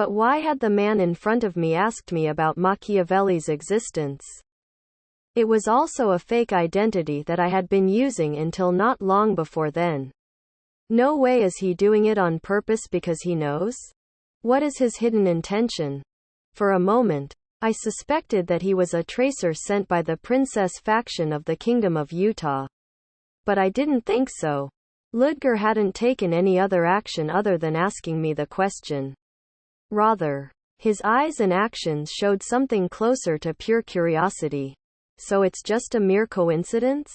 But why had the man in front of me asked me about Machiavelli's existence? It was also a fake identity that I had been using until not long before then. No way is he doing it on purpose because he knows? What is his hidden intention? For a moment, I suspected that he was a tracer sent by the princess faction of the Kingdom of Utah. But I didn't think so. Ludger hadn't taken any other action other than asking me the question. Rather, his eyes and actions showed something closer to pure curiosity. So it's just a mere coincidence?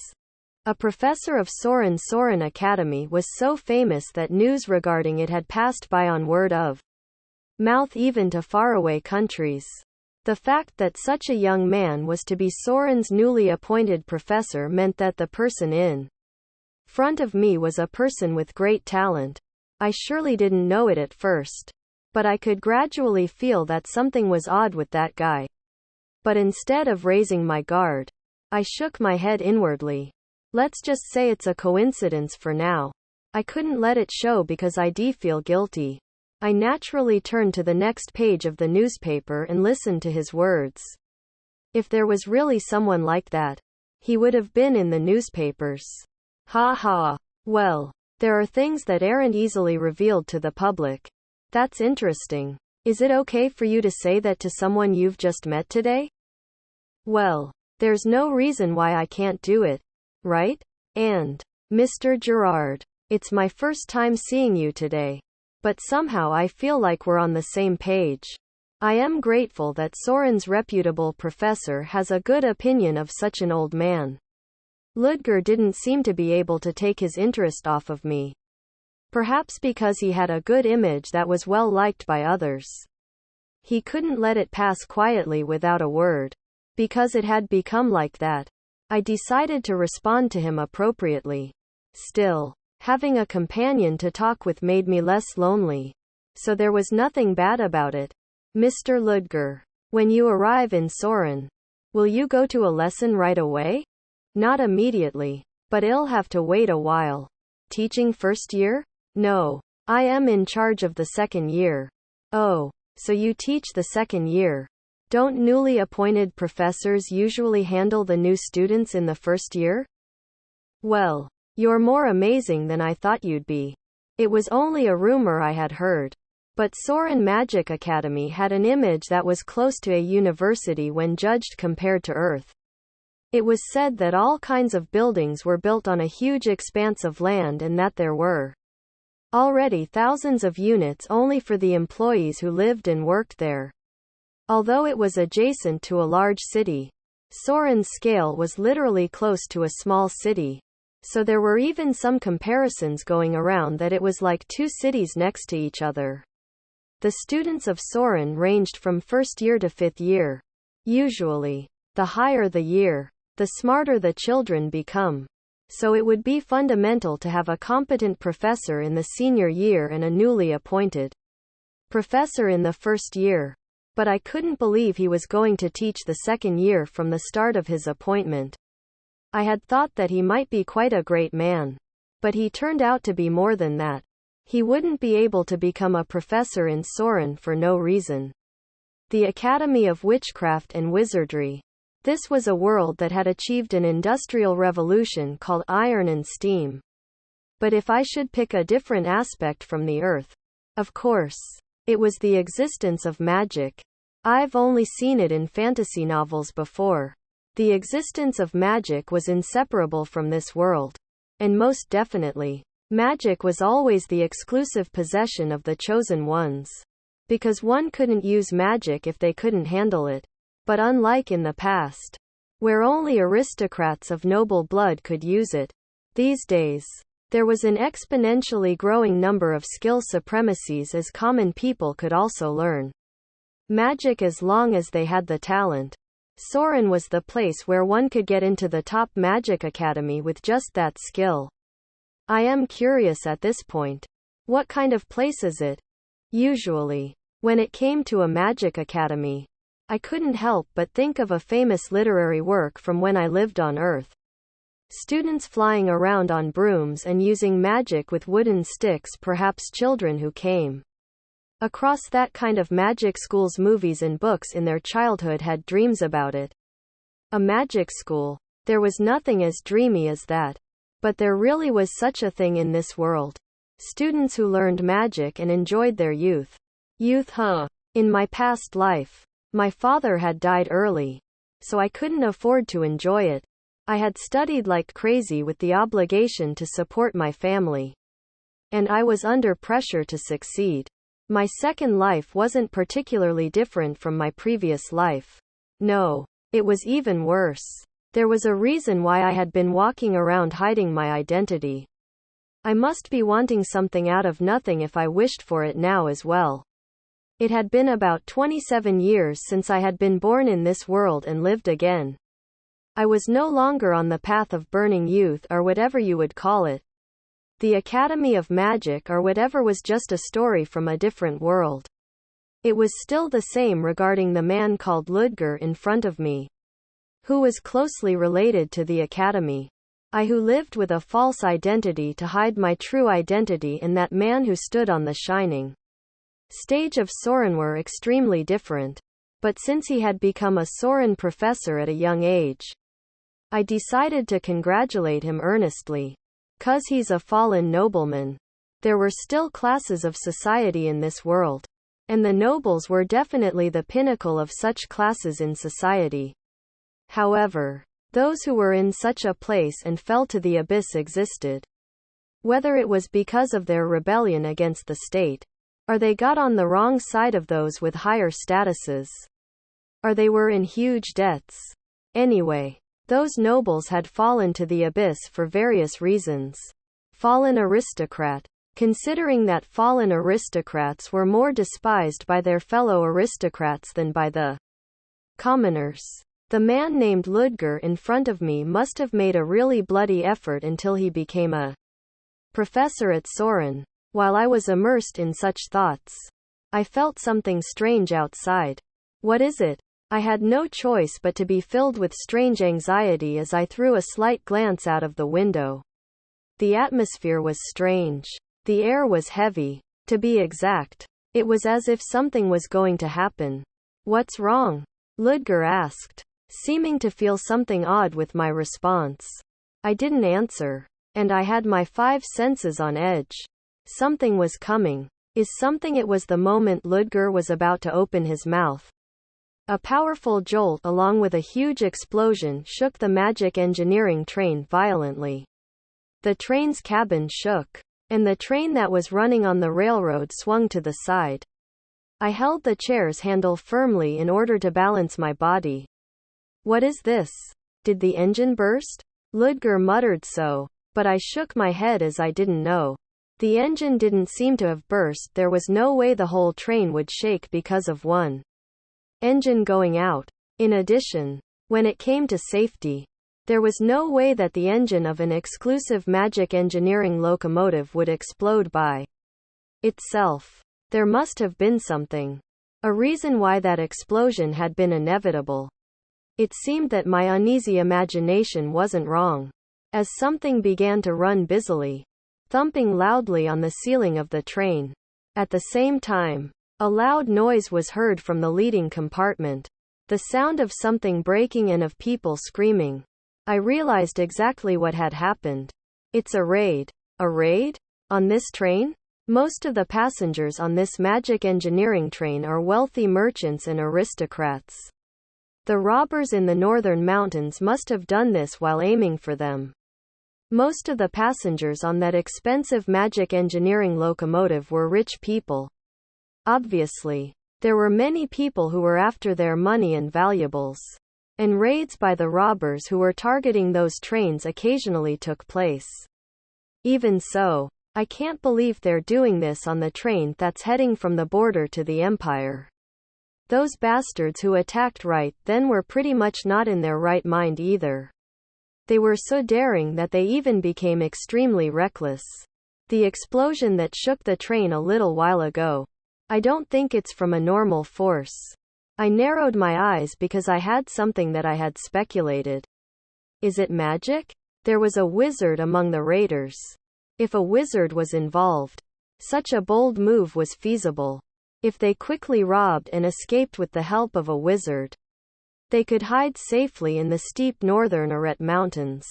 A professor of Soren Academy was so famous that news regarding it had passed by on word of mouth even to faraway countries. The fact that such a young man was to be Soren's newly appointed professor meant that the person in front of me was a person with great talent. I surely didn't know it at first. But I could gradually feel that something was odd with that guy. But instead of raising my guard, I shook my head inwardly. Let's just say it's a coincidence for now. I couldn't let it show because I feel guilty. I naturally turned to the next page of the newspaper and listened to his words. If there was really someone like that, he would have been in the newspapers. Ha ha. Well, there are things that aren't easily revealed to the public. That's interesting. Is it okay for you to say that to someone you've just met today? Well, there's no reason why I can't do it, right? And, Mr. Gerard, it's my first time seeing you today. But somehow I feel like we're on the same page. I am grateful that Soren's reputable professor has a good opinion of such an old man. Ludger didn't seem to be able to take his interest off of me. Perhaps because he had a good image that was well liked by others. He couldn't let it pass quietly without a word. Because it had become like that, I decided to respond to him appropriately. Still, having a companion to talk with made me less lonely. So there was nothing bad about it. Mr. Ludger, when you arrive in Soren, will you go to a lesson right away? Not immediately, but it'll have to wait a while. Teaching first year? No. I am in charge of the second year. Oh, so you teach the second year. Don't newly appointed professors usually handle the new students in the first year? Well, you're more amazing than I thought you'd be. It was only a rumor I had heard. But Soren Magic Academy had an image that was close to a university when judged compared to Earth. It was said that all kinds of buildings were built on a huge expanse of land and that there were already thousands of units only for the employees who lived and worked there. Although it was adjacent to a large city, Soren's scale was literally close to a small city. So there were even some comparisons going around that it was like two cities next to each other. The students of Soren ranged from first year to fifth year. Usually, the higher the year, the smarter the children become. So it would be fundamental to have a competent professor in the senior year and a newly appointed professor in the first year. But I couldn't believe he was going to teach the second year from the start of his appointment. I had thought that he might be quite a great man. But he turned out to be more than that. He wouldn't be able to become a professor in Soren for no reason. The Academy of Witchcraft and Wizardry. This was a world that had achieved an industrial revolution called iron and steam. But if I should pick a different aspect from the Earth, of course, it was the existence of magic. I've only seen it in fantasy novels before. The existence of magic was inseparable from this world. And most definitely, magic was always the exclusive possession of the chosen ones. Because one couldn't use magic if they couldn't handle it. But unlike in the past, where only aristocrats of noble blood could use it, these days, there was an exponentially growing number of skill supremacies as common people could also learn magic as long as they had the talent. Soren was the place where one could get into the top magic academy with just that skill. I am curious at this point. What kind of place is it? Usually, when it came to a magic academy, I couldn't help but think of a famous literary work from when I lived on Earth. Students flying around on brooms and using magic with wooden sticks, perhaps children who came Across that kind of magic schools, movies and books in their childhood had dreams about it. A magic school. There was nothing as dreamy as that. But there really was such a thing in this world. Students who learned magic and enjoyed their youth. Youth, huh? In my past life, my father had died early, so I couldn't afford to enjoy it. I had studied like crazy with the obligation to support my family. And I was under pressure to succeed. My second life wasn't particularly different from my previous life. No, it was even worse. There was a reason why I had been walking around hiding my identity. I must be wanting something out of nothing if I wished for it now as well. It had been about 27 years since I had been born in this world and lived again. I was no longer on the path of burning youth, or whatever you would call it. The Academy of Magic or whatever was just a story from a different world. It was still the same regarding the man called Ludger in front of me, who was closely related to the Academy. I who lived with a false identity to hide my true identity, and that man who stood on the shining stage of Soren were extremely different. But since he had become a Soren professor at a young age, I decided to congratulate him earnestly. 'Cause he's a fallen nobleman. There were still classes of society in this world. And the nobles were definitely the pinnacle of such classes in society. However, those who were in such a place and fell to the abyss existed. Whether it was because of their rebellion against the state, or they got on the wrong side of those with higher statuses, or they were in huge debts. Anyway, those nobles had fallen to the abyss for various reasons. Fallen aristocrat. Considering that fallen aristocrats were more despised by their fellow aristocrats than by the commoners. The man named Ludger in front of me must have made a really bloody effort until he became a professor at Soren. While I was immersed in such thoughts, I felt something strange outside. What is it? I had no choice but to be filled with strange anxiety as I threw a slight glance out of the window. The atmosphere was strange. The air was heavy. To be exact, it was as if something was going to happen. What's wrong? Ludger asked, seeming to feel something odd with my response. I didn't answer, and I had my 5 senses on edge. Something was coming. Is something? It was the moment Ludger was about to open his mouth. A powerful jolt along with a huge explosion shook the magic engineering train violently. The train's cabin shook, and the train that was running on the railroad swung to the side. I held the chair's handle firmly in order to balance my body. What is this? Did the engine burst? Ludger muttered so, but I shook my head as I didn't know. The engine didn't seem to have burst. There was no way the whole train would shake because of one engine going out. In addition, when it came to safety, there was no way that the engine of an exclusive magic engineering locomotive would explode by itself. There must have been something. A reason why that explosion had been inevitable. It seemed that my uneasy imagination wasn't wrong, as something began to run busily, thumping loudly on the ceiling of the train. At the same time, a loud noise was heard from the leading compartment. The sound of something breaking and of people screaming. I realized exactly what had happened. It's a raid. A raid? On this train? Most of the passengers on this magic engineering train are wealthy merchants and aristocrats. The robbers in the northern mountains must have done this while aiming for them. Most of the passengers on that expensive magic engineering locomotive were rich people. Obviously, there were many people who were after their money and valuables. And raids by the robbers who were targeting those trains occasionally took place. Even so, I can't believe they're doing this on the train that's heading from the border to the Empire. Those bastards who attacked right then were pretty much not in their right mind either. They were so daring that they even became extremely reckless. The explosion that shook the train a little while ago, I don't think it's from a normal force. I narrowed my eyes because I had something that I had speculated. Is it magic? There was a wizard among the raiders. If a wizard was involved, such a bold move was feasible. If they quickly robbed and escaped with the help of a wizard, they could hide safely in the steep northern Aret Mountains.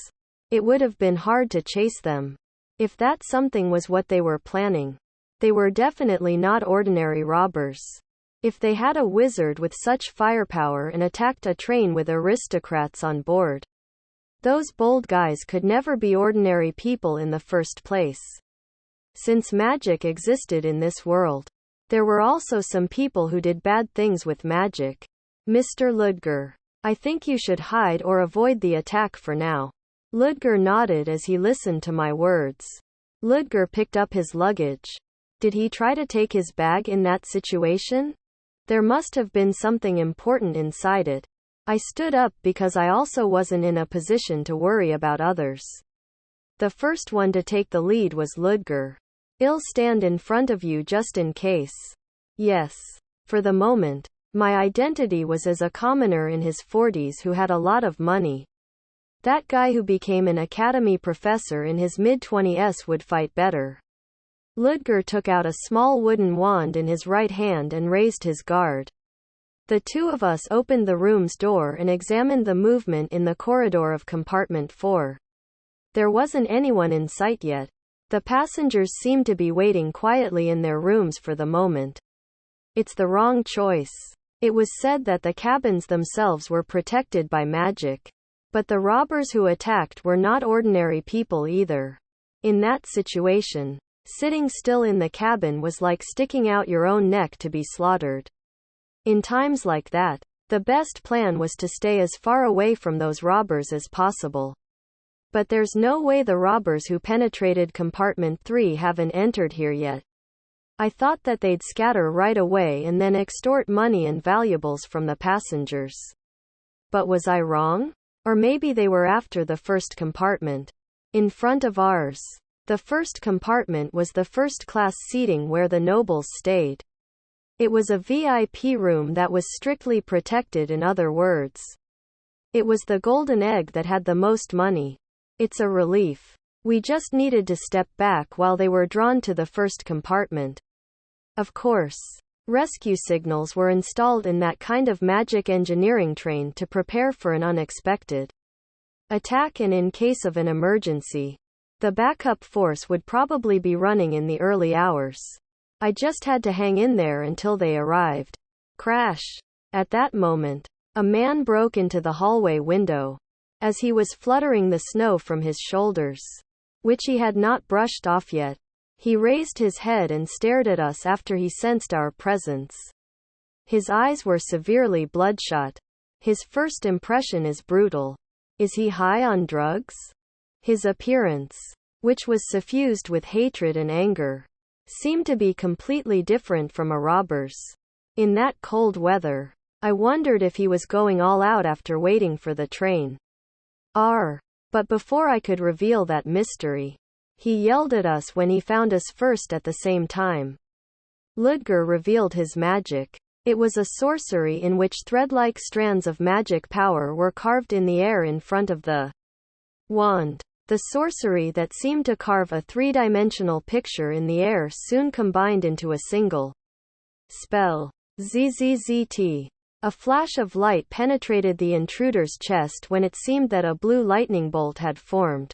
It would have been hard to chase them. If that something was what they were planning, they were definitely not ordinary robbers. If they had a wizard with such firepower and attacked a train with aristocrats on board, those bold guys could never be ordinary people in the first place. Since magic existed in this world, there were also some people who did bad things with magic. Mr. Ludger, I think you should hide or avoid the attack for now. Ludger nodded as he listened to my words. Ludger picked up his luggage. Did he try to take his bag in that situation? There must have been something important inside it. I stood up because I also wasn't in a position to worry about others. The first one to take the lead was Ludger. I'll stand in front of you just in case. Yes. For the moment, my identity was as a commoner in his 40s who had a lot of money. That guy who became an academy professor in his mid-20s would fight better. Ludger took out a small wooden wand in his right hand and raised his guard. The two of us opened the room's door and examined the movement in the corridor of compartment 4. There wasn't anyone in sight yet. The passengers seemed to be waiting quietly in their rooms for the moment. It's the wrong choice. It was said that the cabins themselves were protected by magic. But the robbers who attacked were not ordinary people either. In that situation, sitting still in the cabin was like sticking out your own neck to be slaughtered. In times like that, the best plan was to stay as far away from those robbers as possible. But there's no way the robbers who penetrated compartment 3 haven't entered here yet. I thought that they'd scatter right away and then extort money and valuables from the passengers. But was I wrong? Or maybe they were after the first compartment. In front of ours. The first compartment was the first-class seating where the nobles stayed. It was a VIP room that was strictly protected, in other words. It was the golden egg that had the most money. It's a relief. We just needed to step back while they were drawn to the first compartment. Of course, rescue signals were installed in that kind of magic engineering train to prepare for an unexpected attack, and in case of an emergency, the backup force would probably be running in the early hours. I just had to hang in there until they arrived. Crash! At that moment, a man broke into the hallway window. As he was fluttering the snow from his shoulders, which he had not brushed off yet, he raised his head and stared at us after he sensed our presence. His eyes were severely bloodshot. His first impression is brutal. Is he high on drugs? His appearance, which was suffused with hatred and anger, seemed to be completely different from a robber's. In that cold weather, I wondered if he was going all out after waiting for the train. But before I could reveal that mystery, he yelled at us when he found us first at the same time. Ludger revealed his magic. It was a sorcery in which thread-like strands of magic power were carved in the air in front of the wand. The sorcery that seemed to carve a three-dimensional picture in the air soon combined into a single spell. ZZZT. A flash of light penetrated the intruder's chest when it seemed that a blue lightning bolt had formed.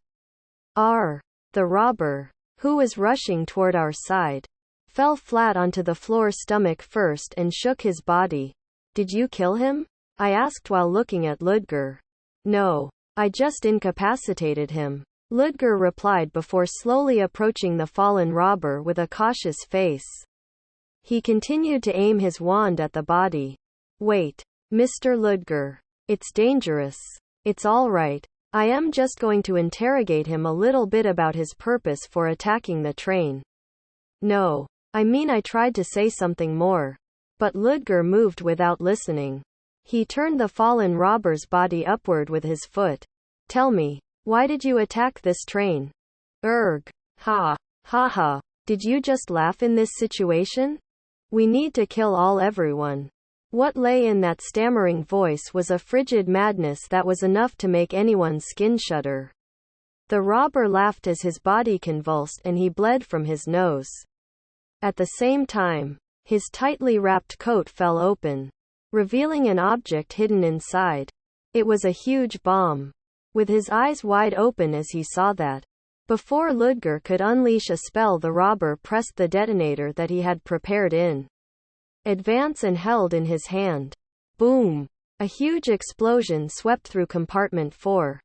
The robber, who was rushing toward our side, fell flat onto the floor stomach first and shook his body. Did you kill him? I asked while looking at Ludger. No. I just incapacitated him. Ludger replied before slowly approaching the fallen robber with a cautious face. He continued to aim his wand at the body. Wait. Mr. Ludger. It's dangerous. It's all right. I am just going to interrogate him a little bit about his purpose for attacking the train. No. I mean, I tried to say something more. But Ludger moved without listening. He turned the fallen robber's body upward with his foot. Tell me, why did you attack this train? Ha. Ha ha. Did you just laugh in this situation? We need to kill everyone. What lay in that stammering voice was a frigid madness that was enough to make anyone's skin shudder. The robber laughed as his body convulsed and he bled from his nose. At the same time, His tightly wrapped coat fell open, revealing an object hidden inside. It was a huge bomb. With his eyes wide open as he saw that. Before Ludger could unleash a spell, the robber pressed the detonator that he had prepared in advance and held in his hand. Boom! A huge explosion swept through compartment 4.